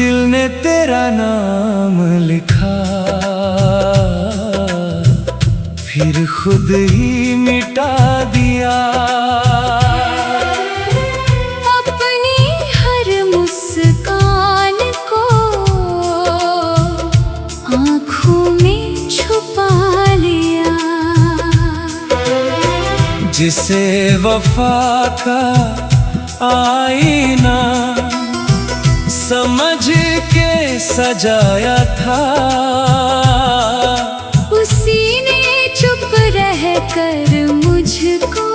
दिल ने तेरा नाम लिखा, फिर खुद ही मिटा दिया। अपनी हर मुस्कान को आँखों में छुपा लिया। जिसे वफा का आईना समझ के सजाया था, उसी ने चुप रहकर मुझको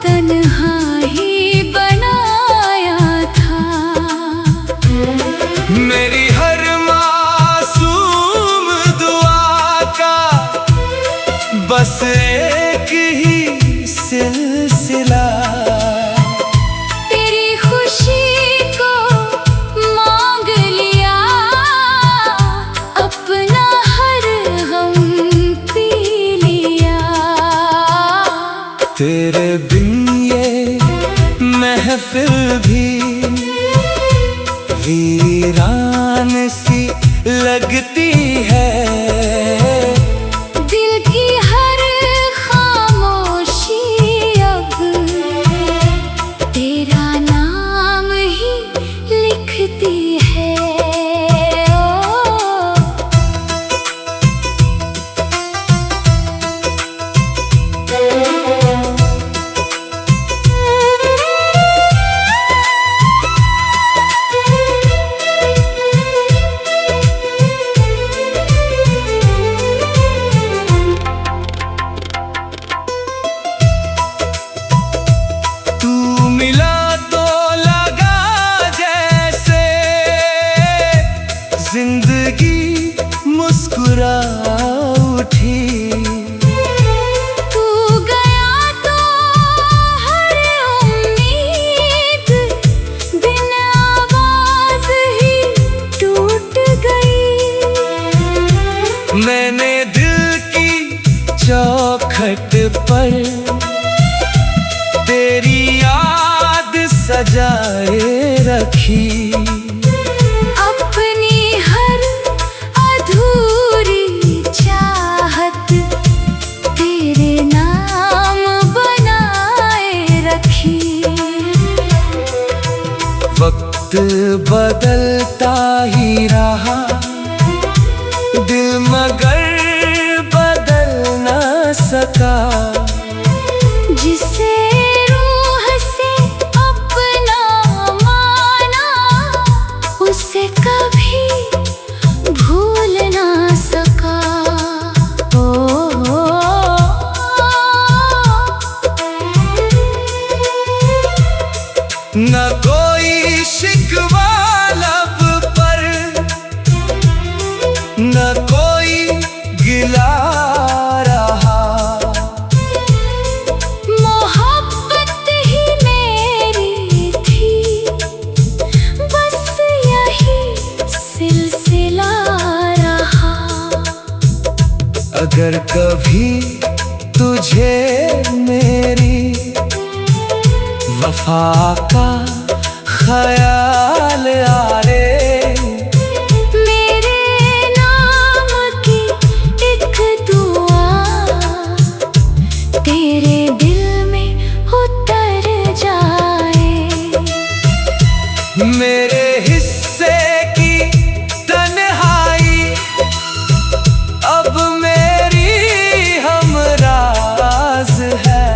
तन्हा ही बनाया था। मेरी हर मासूम दुआ का बस एक ही सिलसिला, तेरे बिन ये महफिल भी वीरान सी लगती है। दिल की हर खामोशी अब तेरा नाम ही लिखती है। जिंदगी मुस्कुरा उठी, तू गया तो हर उम्मीद बिन आवाज ही टूट गई। मैंने दिल की चौखट पर तेरी याद सजाए रखी। वक्त बदलता ही रहा, दिल मगर बदल न सका। जिसे रूह से अपना माना, उसे कभी भूल न सका। न कोई शिकवा लब पर, न कोई गिला रहा। मोहब्बत ही मेरी थी, बस यही सिलसिला रहा। अगर कभी तुझे मेरी वफा का ख्याल आए, मेरे नाम की एक दुआ तेरे दिल में उतर जाए। मेरे हिस्से की तन्हाई अब मेरी हमराज है।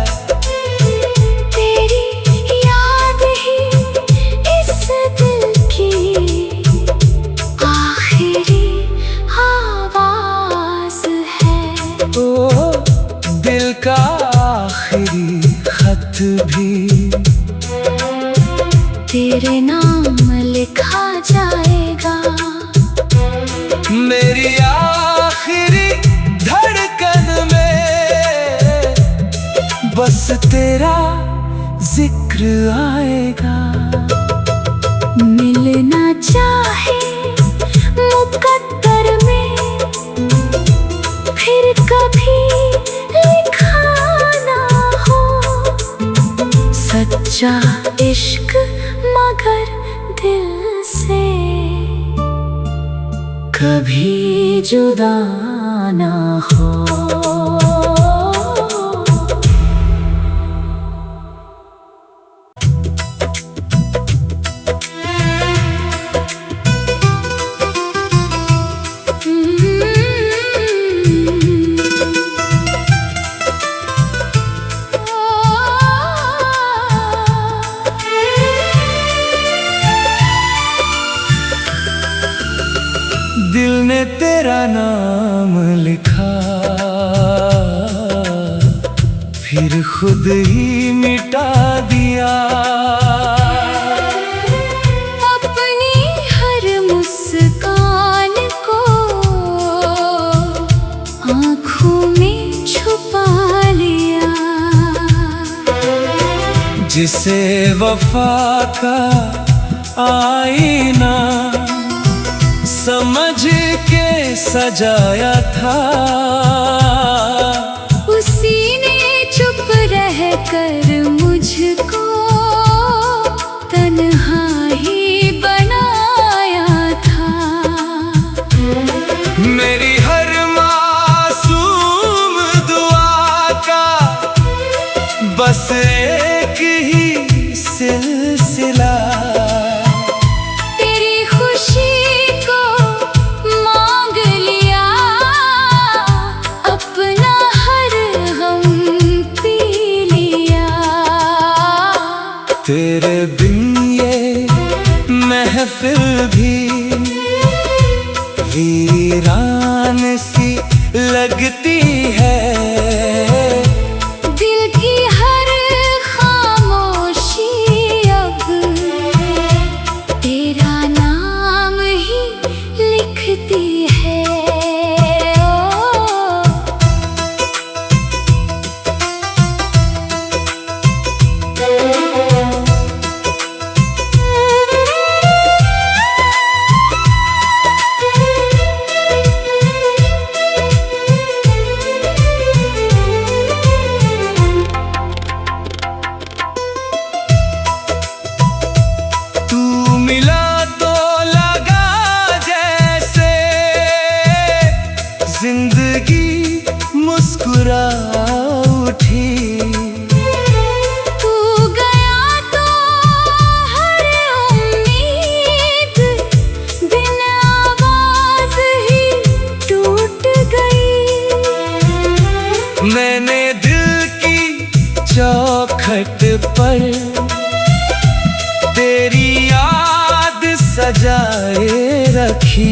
दिल का आखिरी खत भी तेरे नाम लिखा जाएगा। मेरी आखिरी धड़कन में बस तेरा जिक्र आएगा। मिलना चाहे मुकद्दर में, फिर कभी लिखा ना हो। सच्चा इश्क मगर दिल से हमसे कभी जुदा ना हो। दिल ने तेरा नाम लिखा, फिर खुद ही मिटा दिया। अपनी हर मुस्कान को आँखों में छुपा लिया। जिसे वफा का आईना समझ के सजाया था, उसी ने चुप रहकर मुझको तन्हा ही बनाया था। मेरी हर मासूम दुआ का बस एक ही सिलसिला, तेरे बिन ये महफिल भी वीरान सी लगती है। दिल की हर खामोशी अब तेरा नाम ही लिखती है। जिंदगी मुस्कुरा उठी, तू गया तो हर उम्मीद बिन आवाज ही टूट गई। मैंने दिल की चौखट पर तेरी याद सजाए रखी।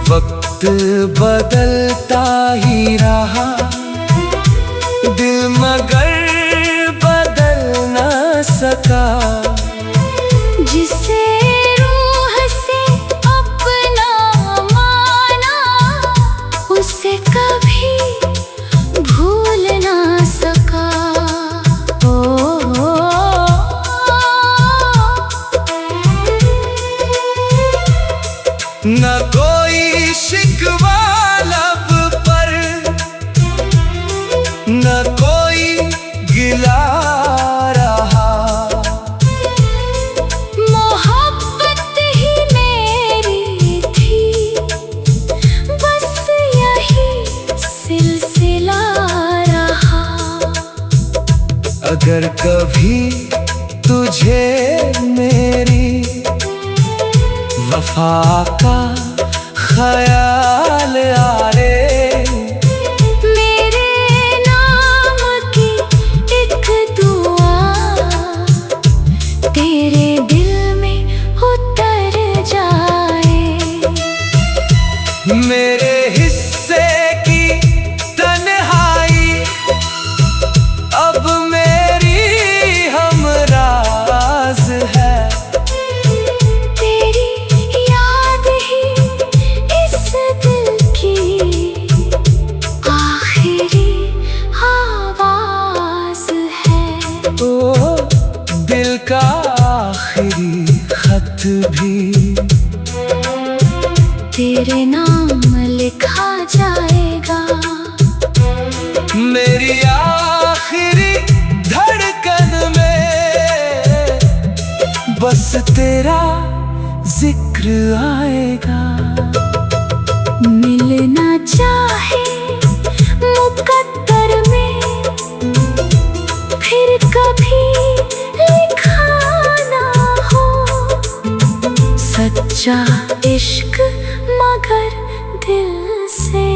वक्त बदलता ही रहा, दिल मगर बदल न सका। जिसे रूह से अपना माना, उसे कभी भूल ना सका। न कोई शिकवा लब पर, न कोई गिला रहा। मोहब्बत ही मेरी थी, बस यही सिलसिला रहा। अगर कभी तुझे मेरी वफा का ख्याल आ रे, मेरे नाम की एक दुआ तेरे दिल में उतर जाए। मेरे हिस्से की तन्हाई अब मेरी हमराज है। दिल का आखिरी खत भी तेरे नाम लिखा जाएगा। मेरी आखिरी धड़कन में बस तेरा जिक्र आएगा। मिलना चाहे मुकद्दर में फिर कभी लिखा ना हो। सच्चा इश्क मगर दिल से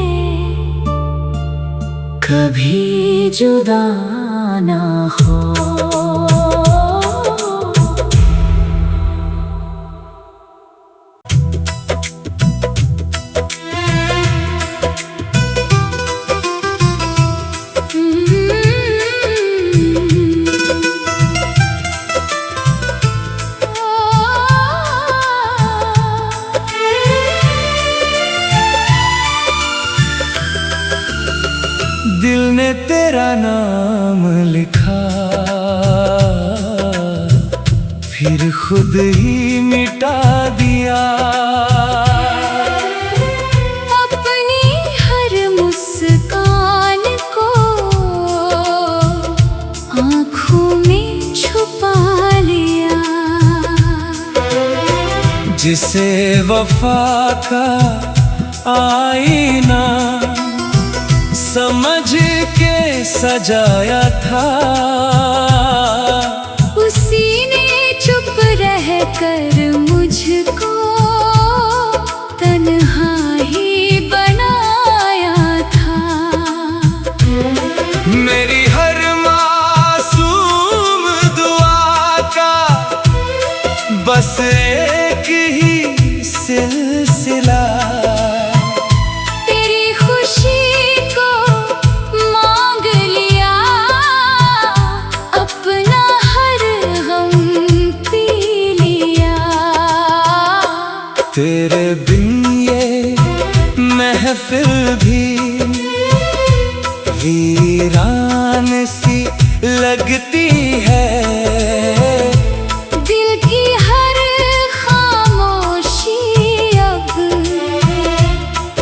कभी जुदा ना हो। दिल ने तेरा नाम लिखा फिर खुद ही मिटा दिया। अपनी हर मुस्कान को आँखों में छुपा लिया। जिसे वफा का आईना समझ के सजाया था, उसी ने चुप रह कर मुझको तन्हा ही बनाया था। मेरी हर मासूम दुआ का बस एक ही सिलसिला। तेरे बिन ये महफिल भी वीरान सी लगती है। दिल की हर खामोशी अब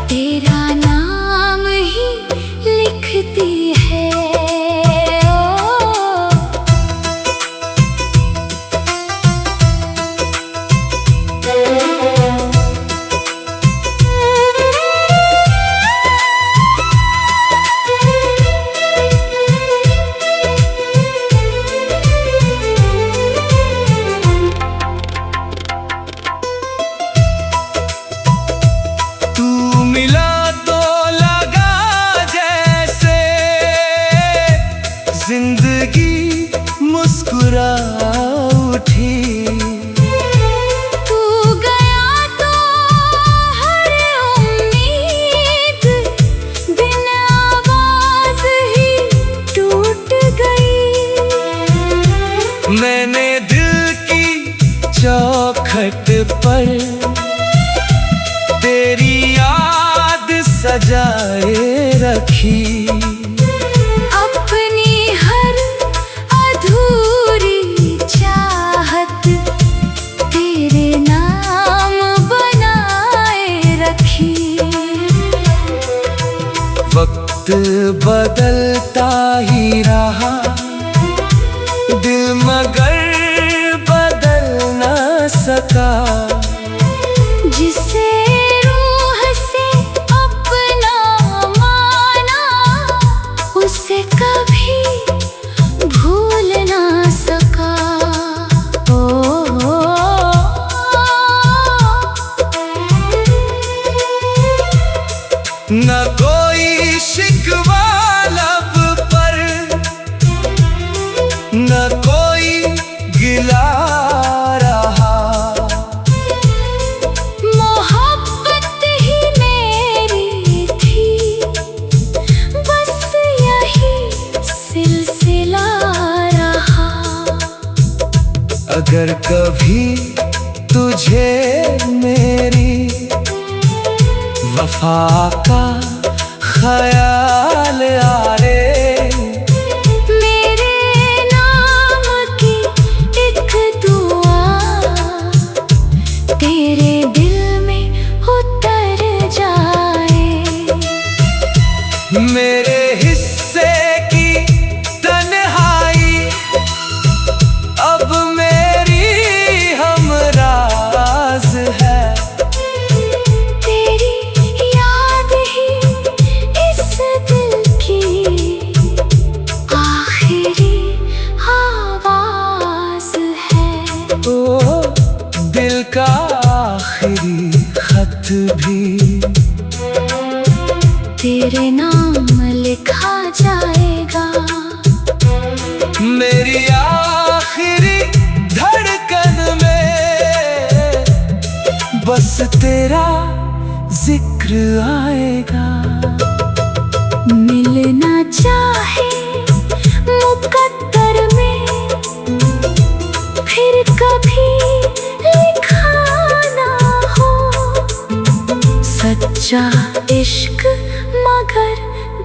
तेरा नाम ही लिखती है। जिंदगी मुस्कुरा उठी। तू गया तो हर उम्मीद बिन आवाज ही टूट गई। मैंने दिल की चौखट पर तेरी याद सजाए रखी। वक्त बदलता ही रहा दिल मगर बदल न सका। जिसे रूह से अपना माना उसे कभी भूल ना सका। न कोई शिकवा लब पर न कोई गिला रहा। मोहब्बत ही मेरी थी बस यही सिलसिला रहा। अगर कभी तुझे मेरी वफा का ख्याल आ रे, मेरे नाम की एक दुआ तेरे दिल में उतर ओ दिल का आखिरी खत भी तेरे नाम लिखा जाएगा। मेरी आखिरी धड़कन में बस तेरा जिक्र आएगा। मिलना चाहे मुकद्दर में फिर कभी लिखा ना हो। सच्चा इश्क मगर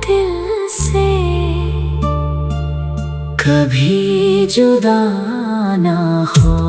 दिल से कभी जुदा ना हो।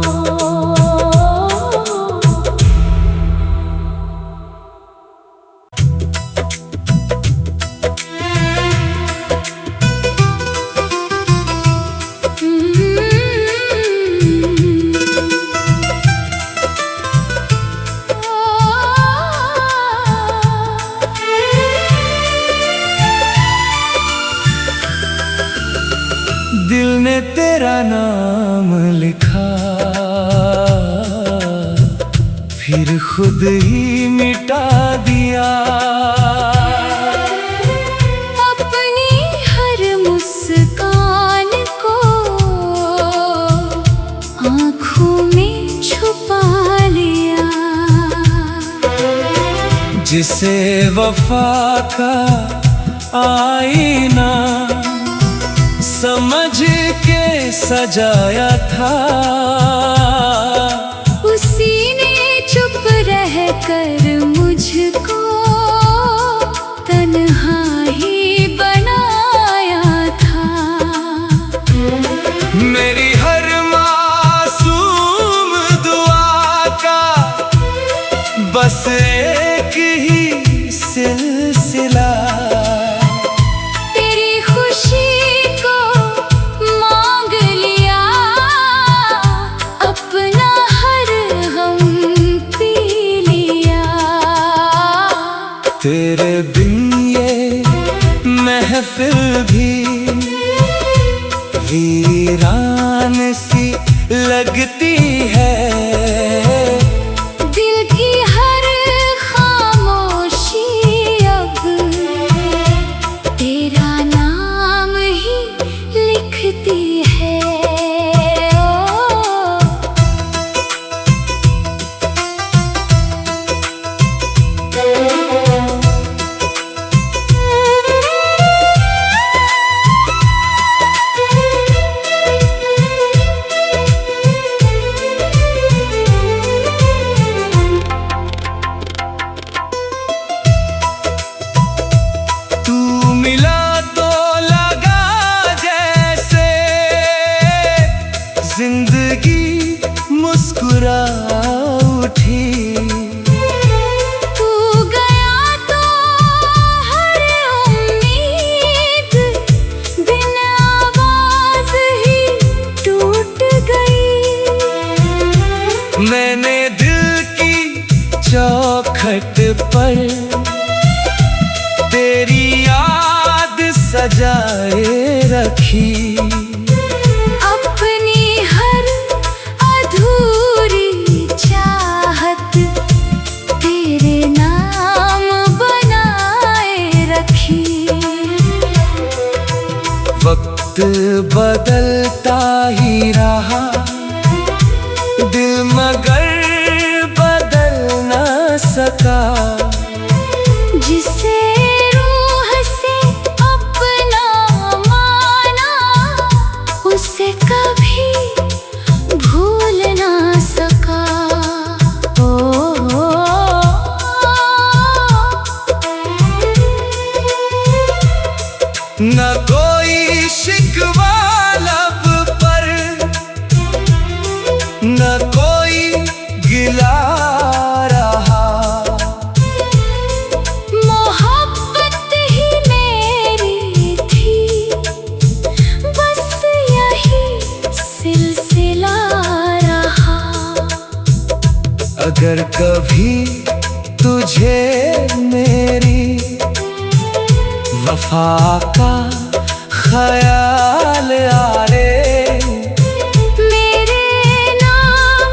दिल ने तेरा नाम लिखा फिर खुद ही मिटा दिया। अपनी हर मुस्कान को आँखों में छुपा लिया। जिसे वफा का आईना समझ के सजाया था, उसी ने चुप रह कर मुझको तन्हा ही बनाया था। मेरी हर मासूम दुआ का बस एक ही सिलसिला। तेरे बिन ये महफिल भी वीरान सी लगती है। दिल की हर खामोशी अब तेरा नाम ही लिखती है। मिला तो लगा जैसे जिंदगी मुस्कुरा उठी। तू गया तो हर उम्मीद बिन आवाज ही टूट गई। मैंने दिल की चौखट पर तेरी याद सजाए रखी। अपनी हर अधूरी चाहत तेरे नाम बनाए रखी। वक्त बदलता ही रहा दिल मगर बदल ना सका। जिसे रूह से अपना माना उसे कभी भूल ना सका। न कोई शिकवा लब पर न कोई गिला रहा। मोहब्बत ही मेरी थी बस यही सिलसिला रहा। अगर कभी तुझे मेरी वफा का ख्याल आ रे, मेरे नाम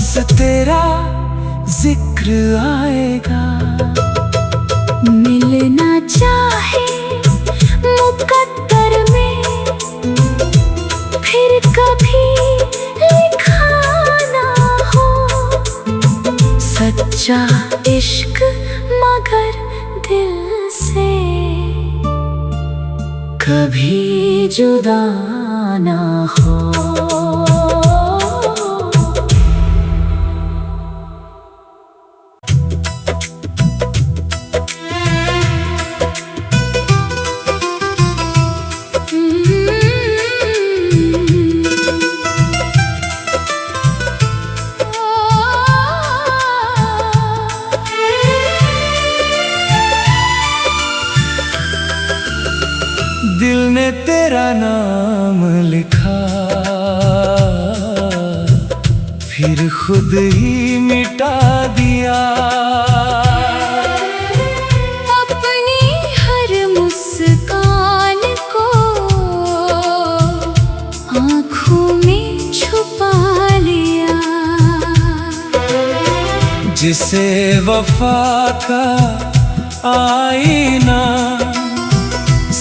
बस तेरा जिक्र आएगा। मिलना चाहे मुकद्दर में, फिर कभी लिखा ना हो। सच्चा इश्क मगर दिल से कभी जुदा ना हो। दिल ने तेरा नाम लिखा, फिर खुद ही मिटा दिया। अपनी हर मुस्कान को आँखों में छुपा लिया। जिसे वफा का आईना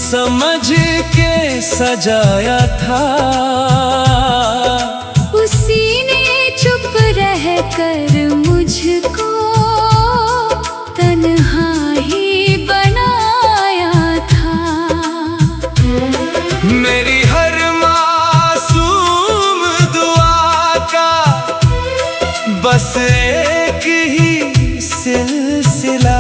समझ के सजाया था, उसी ने चुप रहकर मुझको तन्हा ही बनाया था। मेरी हर मासूम दुआ का बस एक ही सिलसिला।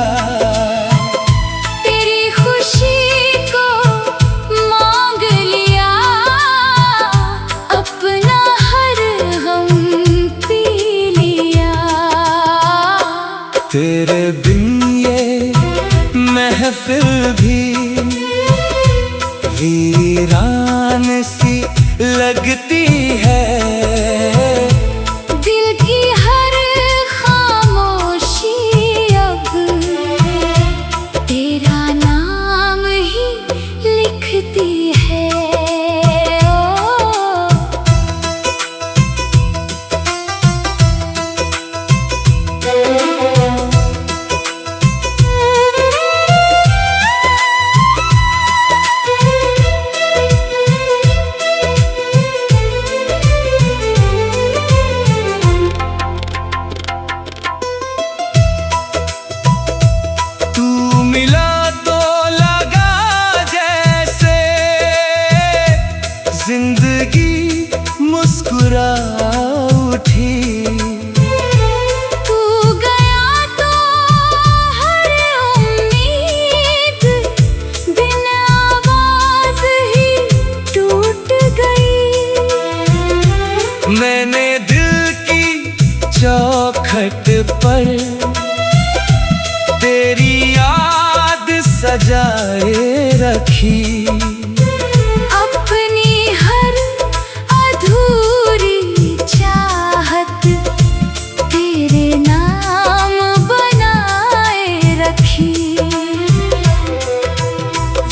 तेरे बिन ये महफिल भी वीरान सी लगती है। दिल की हर खामोशी अब तेरा नाम ही लिखती है। जिंदगी मुस्कुरा उठी। तू गया तो हर उम्मीद बिन आवाज ही टूट गई। मैंने दिल की चौखट पर तेरी याद सजाए रखी।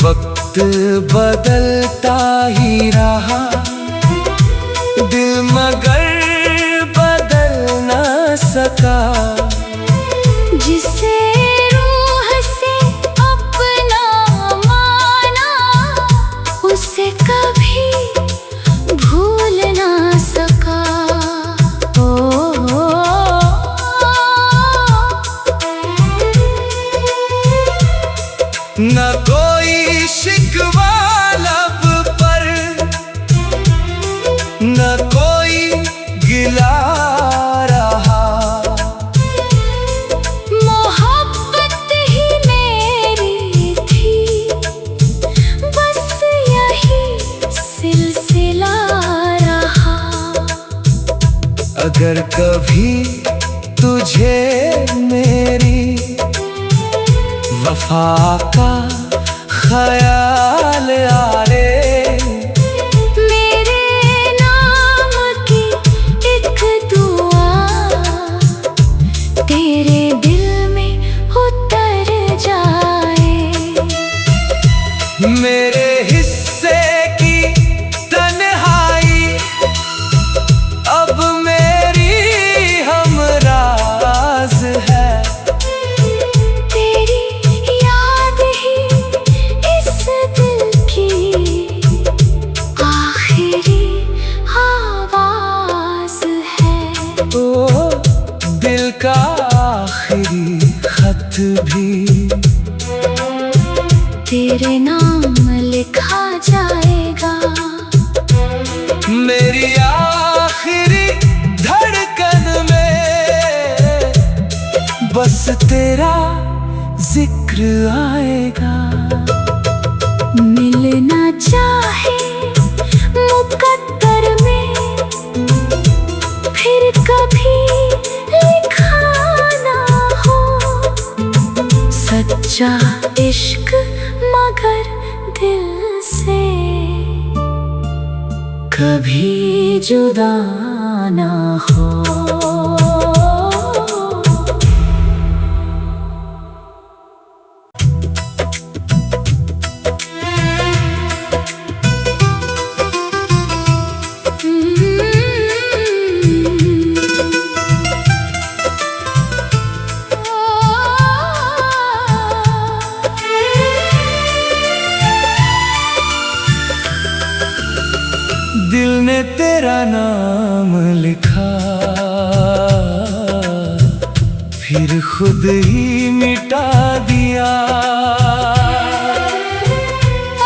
वक्त बदलता ही रहा, दिल मगर बदल ना सका। जिसे रूह से अपना माना, उसे कभी भूल ना सका। न कोई शिकवा लब पर, न कोई गिला रहा। मोहब्बत ही मेरी थी, बस यही सिलसिला रहा। अगर कभी तुझे मेरी वफा का ख्याल आ रे, मेरे नाम की एक दुआ तेरे दिल में उतर जाए। मेरे हिस्से की तन्हाई अब मेरी हम बस तेरा जिक्र आएगा। मिलना चाहे मुकद्दर में, फिर कभी लिखा ना हो सच्चा इश्क, मगर दिल से कभी जुदा ना हो। दिल ने तेरा नाम लिखा, फिर खुद ही मिटा दिया।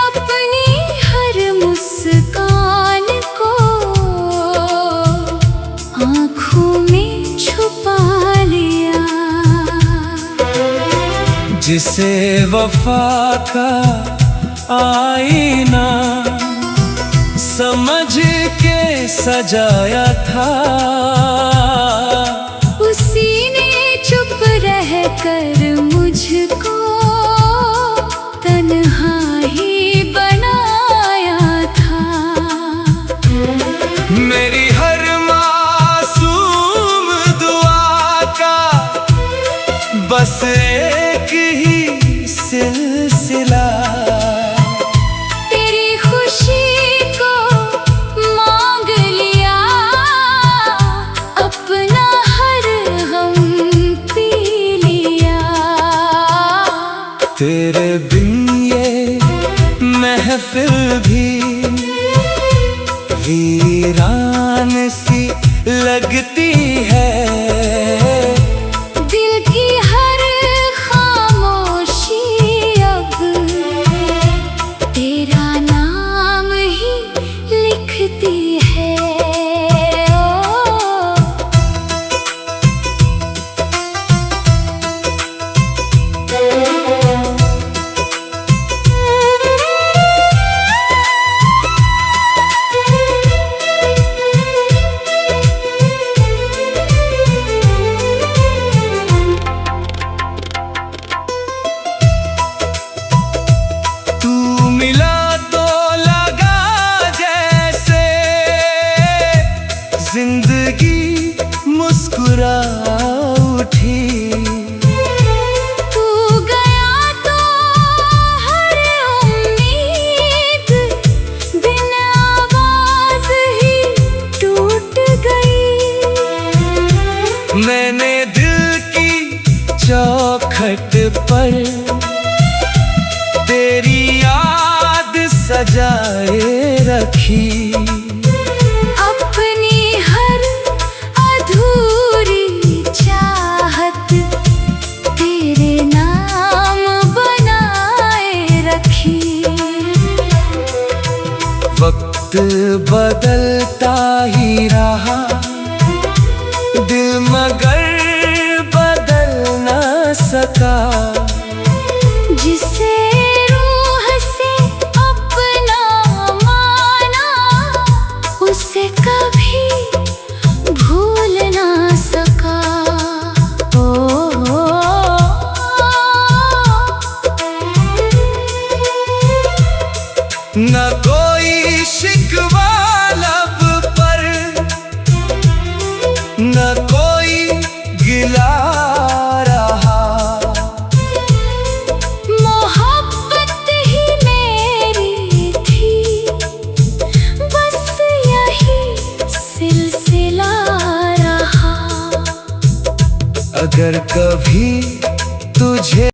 अपनी हर मुस्कान को आँखों में छुपा लिया। जिसे वफा का आईना समझ के सजाया था, उसी ने चुप रह कर मुझको तन्हा ही बनाया था। मेरी हर मासूम दुआ का बस एक ही सिलसिला, तेरे बिन ये महफिल भी वीरान सी लगती है। दिल की हर खामोशी अब तेरा नाम ही लिखती है। जिंदगी मुस्कुरा उठी, तू गया तो हर उम्मीद बिन आवाज ही टूट गई। मैंने दिल की चौखट पर तेरी याद सजाए रखी। वक्त बदलता ही रहा, दिल मगर बदल न सका। जिसे रूह से अपना माना, उसे कभी भूल ना सका। न कोई शिकवा लब पर, न कोई गिला रहा। मोहब्बत ही मेरी थी, बस यही सिलसिला रहा। अगर कभी